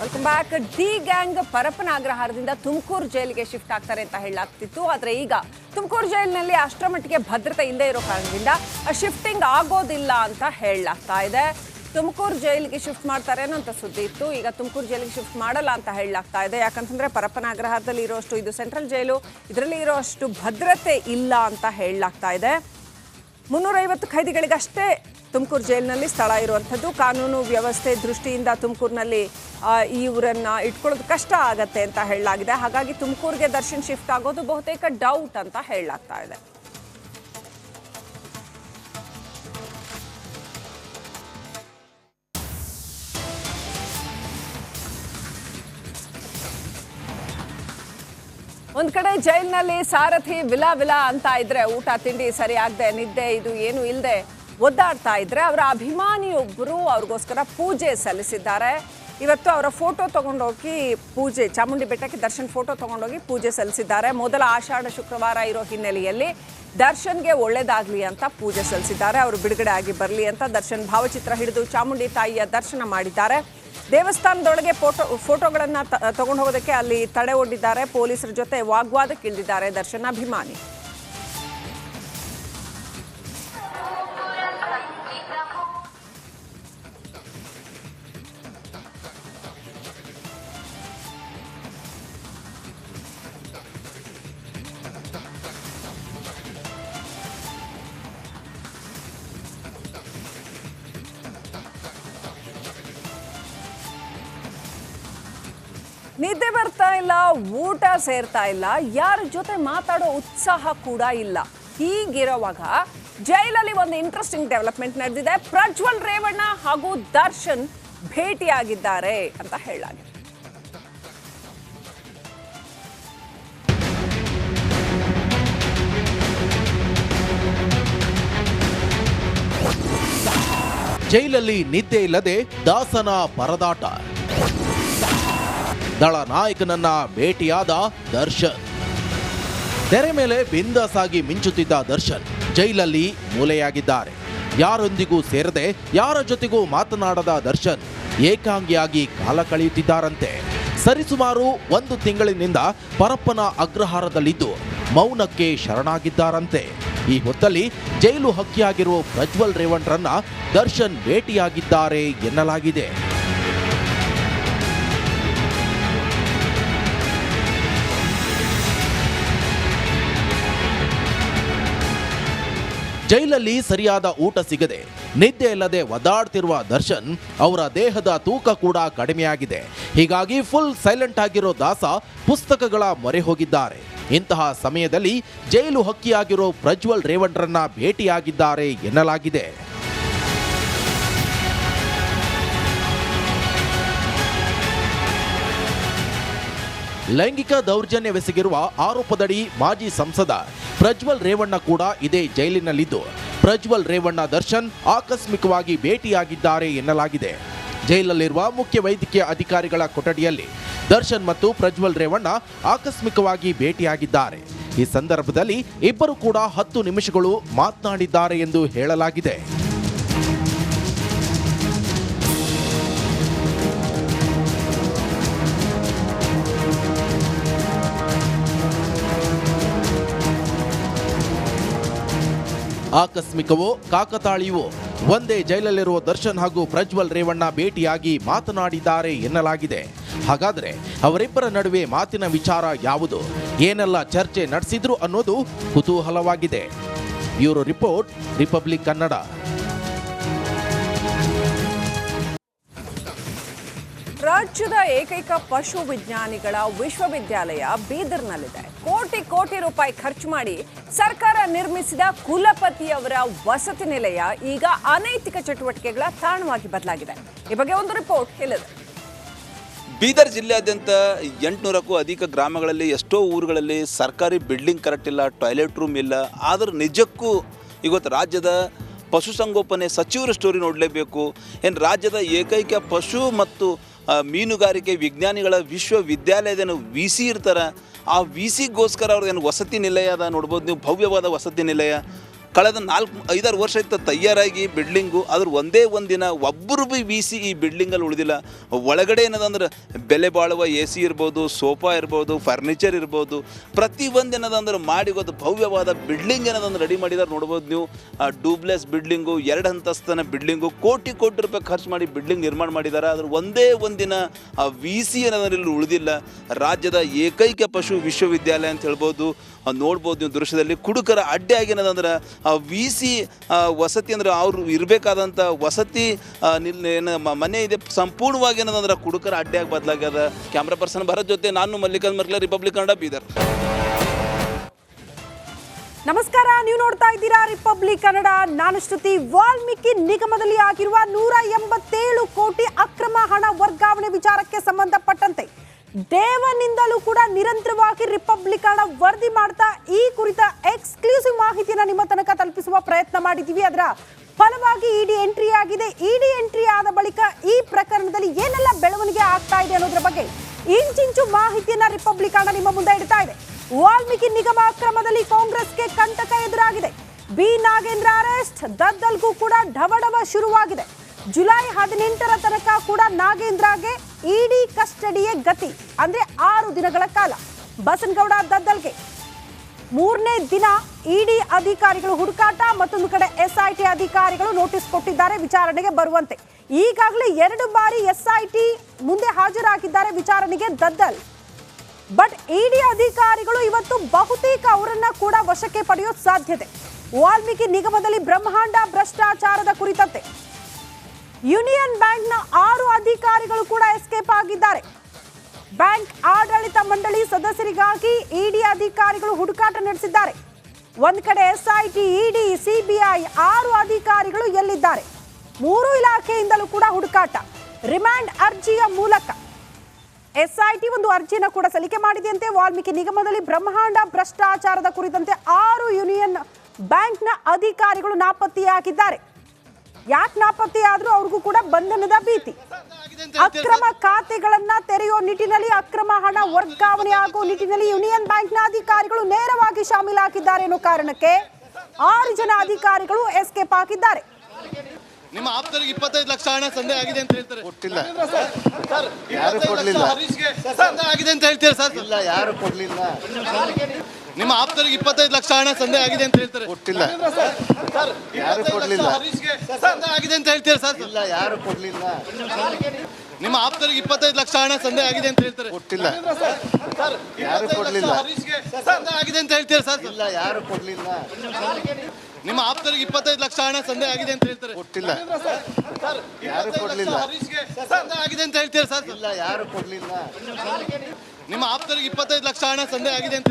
Welcome back. D gang Parappana ಅಗ್ರಹಾರದಿಂದ ತುಮಕೂರು ಜೈಲಿಗೆ shift ಆಗ್ತಾರೆ ಅಂತ ಹೇಳಲಾಗ್ತಿತ್ತು. ಆದರೆ ಈಗ ತುಮಕೂರು ಜೈಲಿನಲ್ಲಿ ಅಷ್ಟರ ಮಟ್ಟಿಗೆ ಭದ್ರತೆ ಇಲ್ಲದೆ ಇರೋ ಕಾರಣದಿಂದ ಶಿಫ್ಟಿಂಗ್ ಆಗೋದಿಲ್ಲ ಅಂತ ಹೇಳಲಾಗ್ತಾ ಇದೆ. ತುಮಕೂರು ಜೈಲಿಗೆ ಶಿಫ್ಟ್ ಮಾಡ್ತಾರೆ ಅನ್ನೋ ಅಂತ ಸುದ್ದಿ ಇತ್ತು. ಈಗ ತುಮಕೂರು ಜೈಲಿಗೆ ಶಿಫ್ಟ್ ಮಾಡಲ್ಲ ಅಂತ ಹೇಳಲಾಗ್ತಾ ಇದೆ. ಯಾಕಂತಂದ್ರೆ ಪರಪ್ಪನ ಅಗ್ರಹಾರದಲ್ಲಿ ಇರೋಷ್ಟು, ಇದು ಸೆಂಟ್ರಲ್ ಜೈಲು, ಇದರಲ್ಲಿ ಇರೋಷ್ಟು ಭದ್ರತೆ ಇಲ್ಲ ಅಂತ ಹೇಳಲಾಗ್ತಾ ಇದೆ. 350 ಖೈದಿಗಳಿಗಷ್ಟೇ ತುಮಕೂರು ಜೈಲಿನಲ್ಲಿ ಸ್ಥಳ ಇರುವಂಥದ್ದು. ಕಾನೂನು ವ್ಯವಸ್ಥೆ ದೃಷ್ಟಿಯಿಂದ ತುಮಕೂರಿನಲ್ಲಿ ಇವರನ್ನ ಇಟ್ಕೊಳ್ಳೋದು ಕಷ್ಟ ಆಗತ್ತೆ ಅಂತ ಹೇಳಲಾಗಿದೆ. ಹಾಗಾಗಿ ತುಮಕೂರಿಗೆ ದರ್ಶನ್ ಶಿಫ್ಟ್ ಆಗೋದು ಬಹುತೇಕ ಡೌಟ್ ಅಂತ ಹೇಳಲಾಗ್ತಾ ಇದೆ. ಒಂದ್ ಕಡೆ ಜೈಲಿನಲ್ಲಿ ಸಾರಥಿ ವಿಲ ವಿಲ ಅಂತ ಇದ್ರೆ, ಊಟ ತಿಂಡಿ ಸರಿ ಆಗದೆ, ನಿದ್ದೆ ಇದು ಏನು ಇಲ್ಲದೆ ಒದ್ದಾಡ್ತಾ ಇದ್ರೆ, ಅವರ ಅಭಿಮಾನಿಯೊಬ್ಬರು ಅವ್ರಿಗೋಸ್ಕರ ಪೂಜೆ ಸಲ್ಲಿಸಿದ್ದಾರೆ. ಇವತ್ತು ಅವರ ಫೋಟೋ ತಗೊಂಡೋಗಿ ಪೂಜೆ, ಚಾಮುಂಡಿ ಬೆಟ್ಟಕ್ಕೆ ದರ್ಶನ್ ಫೋಟೋ ತಗೊಂಡೋಗಿ ಪೂಜೆ ಸಲ್ಲಿಸಿದ್ದಾರೆ. ಮೊದಲ ಆಷಾಢ ಶುಕ್ರವಾರ ಇರೋ ಹಿನ್ನೆಲೆಯಲ್ಲಿ ದರ್ಶನ್ಗೆ ಒಳ್ಳೇದಾಗ್ಲಿ ಅಂತ ಪೂಜೆ ಸಲ್ಲಿಸಿದ್ದಾರೆ. ಅವರು ಬಿಡುಗಡೆ ಆಗಿ ಬರಲಿ ಅಂತ ದರ್ಶನ್ ಭಾವಚಿತ್ರ ಹಿಡಿದು ಚಾಮುಂಡಿ ತಾಯಿಯ ದರ್ಶನ ಮಾಡಿದ್ದಾರೆ. ದೇವಸ್ಥಾನದೊಳಗೆ ಫೋಟೋಗಳನ್ನ ತಗೊಂಡು ಹೋಗೋದಕ್ಕೆ ಅಲ್ಲಿ ತಡೆ ಒಡ್ಡಿದ್ದಾರೆ. ಪೊಲೀಸರ ಜೊತೆ ವಾಗ್ವಾದಕ್ಕೆ ಇಳಿದಿದ್ದಾರೆ ದರ್ಶನ್ ಅಭಿಮಾನಿ. ನಿದ್ದೆ ಬರ್ತಾ ಇಲ್ಲ, ಊಟ ಸೇರ್ತಾ ಇಲ್ಲ, ಯಾರ ಜೊತೆ ಮಾತಾಡೋ ಉತ್ಸಾಹ ಕೂಡ ಇಲ್ಲ. ಹೀಗಿರುವಾಗ ಜೈಲಲ್ಲಿ ಒಂದು ಇಂಟ್ರೆಸ್ಟಿಂಗ್ ಡೆವಲಪ್ಮೆಂಟ್ ನಡೆದಿದೆ. ಪ್ರಜ್ವಲ್ ರೇವಣ್ಣ ಹಾಗೂ ದರ್ಶನ್ ಭೇಟಿಯಾಗಿದ್ದಾರೆ ಅಂತ ಹೇಳಲಾಗಿದೆ. ಜೈಲಲ್ಲಿ ನಿದ್ದೆ ಇಲ್ಲದೆ ದಾಸನ ಪರದಾಟ. ದಳ ನಾಯಕನನ್ನ ಭೇಟಿಯಾದ ದರ್ಶನ್. ತೆರೆ ಮೇಲೆ ಬಿಂದಾಸಾಗಿ ಮಿಂಚುತ್ತಿದ್ದ ದರ್ಶನ್ ಜೈಲಲ್ಲಿ ಮೂಲೆಯಾಗಿದ್ದಾರೆ. ಯಾರೊಂದಿಗೂ ಸೇರದೆ, ಯಾರ ಜೊತೆಗೂ ಮಾತನಾಡದ ದರ್ಶನ್ ಏಕಾಂಗಿಯಾಗಿ ಕಾಲ ಕಳೆಯುತ್ತಿದ್ದಾರಂತೆ. ಸರಿಸುಮಾರು 1 ತಿಂಗಳಿನಿಂದ ಪರಪ್ಪನ ಅಗ್ರಹಾರದಲ್ಲಿದ್ದು ಮೌನಕ್ಕೆ ಶರಣಾಗಿದ್ದಾರಂತೆ. ಈ ಹೊತ್ತಲ್ಲಿ ಜೈಲು ಹಕ್ಕಿಯಾಗಿರುವ ಪ್ರಜ್ವಲ್ ರೇವಣ್ರನ್ನ ದರ್ಶನ್ ಭೇಟಿಯಾಗಿದ್ದಾರೆ ಎನ್ನಲಾಗಿದೆ. ಜೈಲಲ್ಲಿ ಸರಿಯಾದ ಊಟ ಸಿಗದೆ, ನಿದ್ದೆ ಇಲ್ಲದೆ ಒದ್ದಾಡ್ತಿರುವ ದರ್ಶನ್ ಅವರ ದೇಹದ ತೂಕ ಕೂಡ ಕಡಿಮೆಯಾಗಿದೆ. ಹೀಗಾಗಿ ಫುಲ್ ಸೈಲೆಂಟ್ ಆಗಿರೋ ದಾಸ ಪುಸ್ತಕಗಳ ಮೊರೆ ಹೋಗಿದ್ದಾರೆ. ಇಂತಹ ಸಮಯದಲ್ಲಿ ಜೈಲು ಹಕ್ಕಿಯಾಗಿರೋ ಪ್ರಜ್ವಲ್ ರೇವಣ್ರನ್ನ ಭೇಟಿಯಾಗಿದ್ದಾರೆ ಎನ್ನಲಾಗಿದೆ. ಲೈಂಗಿಕ ದೌರ್ಜನ್ಯವೆಸಗಿರುವ ಆರೋಪದಡಿ ಮಾಜಿ ಸಂಸದ ಪ್ರಜ್ವಲ್ ರೇವಣ್ಣ ಕೂಡ ಇದೇ ಜೈಲಿನಲ್ಲಿದ್ದು, ಪ್ರಜ್ವಲ್ ರೇವಣ್ಣ ದರ್ಶನ್ ಆಕಸ್ಮಿಕವಾಗಿ ಭೇಟಿಯಾಗಿದ್ದಾರೆ ಎನ್ನಲಾಗಿದೆ. ಜೈಲಲ್ಲಿರುವ ಮುಖ್ಯ ವೈದ್ಯಕೀಯ ಅಧಿಕಾರಿಗಳ ಕೊಠಡಿಯಲ್ಲಿ ದರ್ಶನ್ ಮತ್ತು ಪ್ರಜ್ವಲ್ ರೇವಣ್ಣ ಆಕಸ್ಮಿಕವಾಗಿ ಭೇಟಿಯಾಗಿದ್ದಾರೆ. ಈ ಸಂದರ್ಭದಲ್ಲಿ ಇಬ್ಬರು ಕೂಡ 10 ನಿಮಿಷಗಳು ಮಾತನಾಡಿದ್ದಾರೆ ಎಂದು ಹೇಳಲಾಗಿದೆ. ಆಕಸ್ಮಿಕವೋ ಕಾಕತಾಳೀಯವೋ ಒಂದೇ ಜೈಲಲ್ಲಿರುವ ದರ್ಶನ್ ಹಾಗೂ ಪ್ರಜ್ವಲ್ ರೇವಣ್ಣ ಭೇಟಿಯಾಗಿ ಮಾತನಾಡಿದ್ದಾರೆ ಎನ್ನಲಾಗಿದೆ. ಹಾಗಾದರೆ ಅವರಿಬ್ಬರ ನಡುವೆ ಮಾತಿನ ವಿಚಾರ ಯಾವುದು, ಏನೆಲ್ಲ ಚರ್ಚೆ ನಡೆಸಿದ್ರು ಅನ್ನೋದು ಕುತೂಹಲವಾಗಿದೆ. Bureau report, Republic Kannada. ರಾಜ್ಯದ ಏಕೈಕ ಪಶು ವಿಜ್ಞಾನಿಗಳ ವಿಶ್ವವಿದ್ಯಾಲಯ ಬೀದರ್ನಲ್ಲಿದೆ. ಕೋಟಿ ರೂಪಾಯಿ ಖರ್ಚು ಮಾಡಿ ಸರ್ಕಾರ ನಿರ್ಮಿಸಿದ ಕುಲಪತಿಯವರ ವಸತಿ ನಿಲಯ ಈಗ ಅನೈತಿಕ ಚಟುವಟಿಕೆಗಳ ತಾಣವಾಗಿ ಬದಲಾಗಿದೆ. ಈ ಬಗ್ಗೆ ಒಂದು ರಿಪೋರ್ಟ್ ಹೇಳಿದೆ. ಬೀದರ್ ಜಿಲ್ಲೆಯಾದ್ಯಂತ 800ಕ್ಕೂ ಅಧಿಕ ಗ್ರಾಮಗಳಲ್ಲಿ, ಎಷ್ಟೋ ಊರುಗಳಲ್ಲಿ ಸರ್ಕಾರಿ ಬಿಲ್ಡಿಂಗ್ ಕರೆಕ್ಟ್ ಇಲ್ಲ, ಟಾಯ್ಲೆಟ್ ರೂಮ್ ಇಲ್ಲ. ಆದ್ರೆ ನಿಜಕ್ಕೂ ಇವತ್ತು ರಾಜ್ಯದ ಪಶುಸಂಗೋಪನೆ ಸಚಿವರ ಸ್ಟೋರಿ ನೋಡಲೇಬೇಕು. ಏನು ರಾಜ್ಯದ ಏಕೈಕ ಪಶು ಮತ್ತು ಮೀನುಗಾರಿಕೆ ವಿಜ್ಞಾನಿಗಳ ವಿಶ್ವವಿದ್ಯಾಲಯದ VC ಇರ್ತಾರೆ. ಆ VCಗೋಸ್ಕರ ಅವ್ರದ್ದೇನು ವಸತಿ ನಿಲಯ ಅದ ನೋಡ್ಬೋದು ನೀವು, ಭವ್ಯವಾದ ವಸತಿ ನಿಲಯ. ಕಳೆದ 4-5 ವರ್ಷ ಇತ್ತು ತಯಾರಾಗಿ ಬಿಲ್ಡಿಂಗು. ಅದ್ರ ಒಂದೇ ಒಂದಿನ ಒಬ್ಬರು ಬಿ ವಿ ಸಿ ಈ ಬಿಲ್ಡಿಂಗಲ್ಲಿ ಉಳಿದಿಲ್ಲ. ಒಳಗಡೆ ಏನದಂದ್ರೆ ಬೆಲೆ ಬಾಳುವ ಎ ಸಿ ಇರ್ಬೋದು, ಸೋಫಾ ಇರ್ಬೋದು, ಫರ್ನಿಚರ್ ಇರ್ಬೋದು, ಪ್ರತಿ ಒಂದು ಏನದಂದ್ರೆ ಮಾಡಿ ಗೊತ್ತು ಭವ್ಯವಾದ ಬಿಲ್ಡಿಂಗ್ ಏನದಂದ್ರೆ ರೆಡಿ ಮಾಡಿದಾರೆ. ನೋಡ್ಬೋದು ನೀವು, ಡೂಬ್ಲೆಸ್ ಬಿಲ್ಡಿಂಗು, 2 ಅಂತಸ್ತಿನ ಬಿಲ್ಡಿಂಗು, ಕೋಟಿ ರೂಪಾಯಿ ಖರ್ಚು ಮಾಡಿ ಬಿಲ್ಡಿಂಗ್ ನಿರ್ಮಾಣ ಮಾಡಿದ್ದಾರೆ. ಅದ್ರ ಒಂದೇ ಒಂದಿನ ವಿ ಸಿ ಏನಂದ್ರೆ ಇಲ್ಲಿ ಉಳಿದಿಲ್ಲ. ರಾಜ್ಯದ ಏಕೈಕ ಪಶು ವಿಶ್ವವಿದ್ಯಾಲಯ ಅಂತ ಹೇಳ್ಬೋದು. ನೋಡ್ಬೋದು ನೀವು ದೃಶ್ಯದಲ್ಲಿ ಕುಡುಕರ ಅಡ್ಡೆ ಆಗಿನದಂದ್ರೆ ವಿ ಸಿ ವಸತಿ ಅಂದ್ರೆ ಅವ್ರು ಇರಬೇಕಾದಂಥ ವಸತಿ ಮನೆ ಇದೆ, ಸಂಪೂರ್ಣವಾಗಿ ಏನದಂದ್ರೆ ಕುಡುಕರ ಅಡ್ಡೆಯಾಗಿ ಬದಲಾಗ್ಯದ. ಕ್ಯಾಮ್ರಾ ಪರ್ಸನ್ ಭರತ್ ಜೊತೆ ನಾನು ಮಲ್ಲಿಕಾರ್ಜುನ್ ಮರ್ಲೆ, ರಿಪಬ್ಲಿಕ್ ಕನ್ನಡ, ಬೀದರ್. ನಮಸ್ಕಾರ, ನೀವು ನೋಡ್ತಾ ಇದ್ದೀರಾ ರಿಪಬ್ಲಿಕ್ ಕನ್ನಡ. ನಾನು ಶ್ರುತಿ. ವಾಲ್ಮೀಕಿ ನಿಗಮದಲ್ಲಿ ಆಗಿರುವ 187 ಕೋಟಿ ಅಕ್ರಮ ಹಣ ವರ್ಗಾವಣೆ ವಿಚಾರಕ್ಕೆ ಸಂಬಂಧಪಟ್ಟಂತೆ ದೇವನಿಂದಲೂ ಕೂಡ ನಿರಂತರವಾಗಿ ರಿಪಬ್ಲಿಕ್ ಕನ್ನಡ ವರದಿ ಮಾಡ್ತಾ ಈ ಕುರಿತ ಎಕ್ಸ್ಕ್ಲೂಸಿವ್ ಮಾಹಿತಿಯನ್ನು ನಿಮ್ಮ ತನಕ ತಲುಪಿಸುವ ಪ್ರಯತ್ನ ಮಾಡಿದ್ದೀವಿ. ಅದರ ಫಲವಾಗಿ ಇಡಿ ಎಂಟ್ರಿ ಆಗಿದೆ. ಇಡಿ ಎಂಟ್ರಿ ಆದ ಬಳಿಕ ಈ ಪ್ರಕರಣದಲ್ಲಿ ಏನೆಲ್ಲ ಬೆಳವಣಿಗೆ ಆಗ್ತಾ ಇದೆ ಅನ್ನೋದ್ರ ಬಗ್ಗೆ ಇಂಚಿಂಚು ಮಾಹಿತಿಯನ್ನ ರಿಪಬ್ಲಿಕ್ ಕನ್ನಡ ನಿಮ್ಮ ಮುಂದೆ ಇಡ್ತಾ ಇದೆ. ವಾಲ್ಮೀಕಿ ನಿಗಮ ಅಕ್ರಮದಲ್ಲಿ ಕಾಂಗ್ರೆಸ್ಗೆ ಕಂಟಕ ಎದುರಾಗಿದೆ. ಬಿ ನಾಗೇಂದ್ರ ಅರೆಸ್ಟ್, ದದ್ದಲ್ಗೂ ಕೂಡ ಢವಢವ ಶುರುವಾಗಿದೆ. ಜುಲೈ 18ರ ತನಕ ಕೂಡ ನಾಗೇಂದ್ರಗೆ ಇಡಿ ಕಸ್ಟಡಿಯೇ ಗತಿ, ಅಂದ್ರೆ 6 ದಿನಗಳ ಕಾಲ. ಬಸನಗೌಡ ದದ್ದಲ್ಗೆ 3ನೇ ದಿನ ಇಡಿ ಅಧಿಕಾರಿಗಳು ಹುಡುಕಾಟ, ಮತ್ತೊಂದು ಕಡೆ ಎಸ್ಐಟಿ ಅಧಿಕಾರಿಗಳು ನೋಟಿಸ್ ಕೊಟ್ಟಿದ್ದಾರೆ ವಿಚಾರಣೆಗೆ ಬರುವಂತೆ. ಈಗಾಗಲೇ 2 ಬಾರಿ ಎಸ್ಐಟಿ ಮುಂದೆ ಹಾಜರಾಗಿದ್ದಾರೆ ವಿಚಾರಣೆಗೆ ದದ್ದಲ್. ಬಟ್ ಇಡಿ ಅಧಿಕಾರಿಗಳು ಇವತ್ತು ಬಹುತೇಕ ಅವರನ್ನ ಕೂಡ ವಶಕ್ಕೆ ಪಡೆಯೋ ಸಾಧ್ಯತೆ. ವಾಲ್ಮೀಕಿ ನಿಗಮದಲ್ಲಿ ಬ್ರಹ್ಮಾಂಡ ಭ್ರಷ್ಟಾಚಾರದ ಕುರಿತಂತೆ ಯೂನಿಯನ್ ಬ್ಯಾಂಕ್ನ 6 ಅಧಿಕಾರಿಗಳು ಕೂಡ ಎಸ್ಕೇಪ್ ಆಗಿದ್ದಾರೆ. ಬ್ಯಾಂಕ್ ಆಡಳಿತ ಮಂಡಳಿ ಸದಸ್ಯರಿಗಾಗಿ ಇಡಿ ಅಧಿಕಾರಿಗಳು ಹುಡುಕಾಟ ನಡೆಸಿದ್ದಾರೆ. ಒಂದ್ ಕಡೆ ಎಸ್ಐಟಿ, ಇಡಿ, ಸಿಬಿಐ 6 ಅಧಿಕಾರಿಗಳು ಎಲ್ಲಿದ್ದಾರೆ? 3 ಇಲಾಖೆಯಿಂದಲೂ ಕೂಡ ಹುಡುಕಾಟ. ರಿಮ್ಯಾಂಡ್ ಅರ್ಜಿಯ ಮೂಲಕ ಎಸ್ಐಟಿ ಒಂದು ಅರ್ಜಿಯನ್ನು ಕೂಡ ಸಲ್ಲಿಕೆ ಮಾಡಿದೆಯಂತೆ. ವಾಲ್ಮೀಕಿ ನಿಗಮದಲ್ಲಿ ಬ್ರಹ್ಮಾಂಡ ಭ್ರಷ್ಟಾಚಾರದ ಕುರಿತಂತೆ 6 ಯೂನಿಯನ್ ಬ್ಯಾಂಕ್ನ ಅಧಿಕಾರಿಗಳು ನಾಪತ್ತೆಯಾಗಿದ್ದಾರೆ. ಯಾಕೆ ನಾಪತ್ತೆಯಾದ್ರೂ ಅವ್ರಿಗೂ ಕೂಡ ಬಂಧನದ ಭೀತಿ. ಅಕ್ರಮ ಖಾತೆಗಳನ್ನ ತೆರೆಯೋ ನಿಟ್ಟಿನಲ್ಲಿ, ಅಕ್ರಮ ಹಣ ವರ್ಗಾವಣೆ ಆಗೋ ನಿಟ್ಟಿನಲ್ಲಿ ಯೂನಿಯನ್ ಬ್ಯಾಂಕ್ನ ಅಧಿಕಾರಿಗಳು ನೇರವಾಗಿ ಶಾಮೀಲಾಗಿದ್ದಾರೆ ಅನ್ನೋ ಕಾರಣಕ್ಕೆ 6 ಜನ ಅಧಿಕಾರಿಗಳು ಎಸ್ಕೇಪ್ ಆಗಿದ್ದಾರೆ. ನಿಮ್ಮ ಆಪ್ತರಿಗೆ 25 ಲಕ್ಷ ಹಣ ಸಂದೇಹ ಆಗಿದೆ ಅಂತ ಹೇಳ್ತಾರೆ. ಕೊಟ್ಟಿಲ್ಲ ಸರ್, ಯಾರು ಕೊಡ್ಲಿಲ್ಲ. ಸಂದೇಹ ಆಗಿದೆ ಅಂತ ಹೇಳ್ತೀರಾ ಸರ್? ಇಲ್ಲ, ಯಾರು ಕೊಡ್ಲಿಲ್ಲ. ನಿಮ್ಮ ಆಪ್ತರಿಗೆ 25 ಲಕ್ಷ ಹಣ ಸಂದೇಹ ಆಗಿದೆ ಅಂತ ಹೇಳ್ತಾರೆ. ಕೊಟ್ಟಿಲ್ಲ ಸರ್, ಯಾರು ಕೊಡ್ಲಿಲ್ಲ. ಸಂದೇಹ ಆಗಿದೆ ಅಂತ ಹೇಳ್ತೀರಾ ಸರ್? ಇಲ್ಲ, ಯಾರು ಕೊಡ್ಲಿಲ್ಲ. ನಿಮ್ಮ ಆಪ್ತರಿಗೆ 25 ಲಕ್ಷ ಹಣ ಸಂದೇಹ ಆಗಿದೆ ಅಂತ ಹೇಳ್ತಾರೆ. ಕೊಟ್ಟಿಲ್ಲ ಸರ್, ಯಾರು ಕೊಡ್ಲಿಲ್ಲ. ಸಂದೇಹ ಆಗಿದೆ ಅಂತ ಹೇಳ್ತೀರಾ ಸರ್? ಇಲ್ಲ, ಯಾರು ಕೊಡ್ಲಿಲ್ಲ. ನಿಮ್ಮ ಆಪ್ತರಿಗೆ 25 ಲಕ್ಷ ಹಣ ಸಂದೇಹ ಆಗಿದೆ ಅಂತ ಹೇಳ್ತಾರೆ. ಕೊಟ್ಟಿಲ್ಲ ಸರ್, ಯಾರು ಕೊಡ್ಲಿಲ್ಲ. ಸಂದೇಹ ಆಗಿದೆ ಅಂತ ಹೇಳ್ತೀರಾ ಸರ್? ಇಲ್ಲ, ಯಾರು ಕೊಡ್ಲಿಲ್ಲ. ನಿಮ್ಮ ಆಪ್ತರಿಗೆ 25 ಲಕ್ಷ ಹಣ ಸಂದೇಹ ಆಗಿದೆ ಅಂತ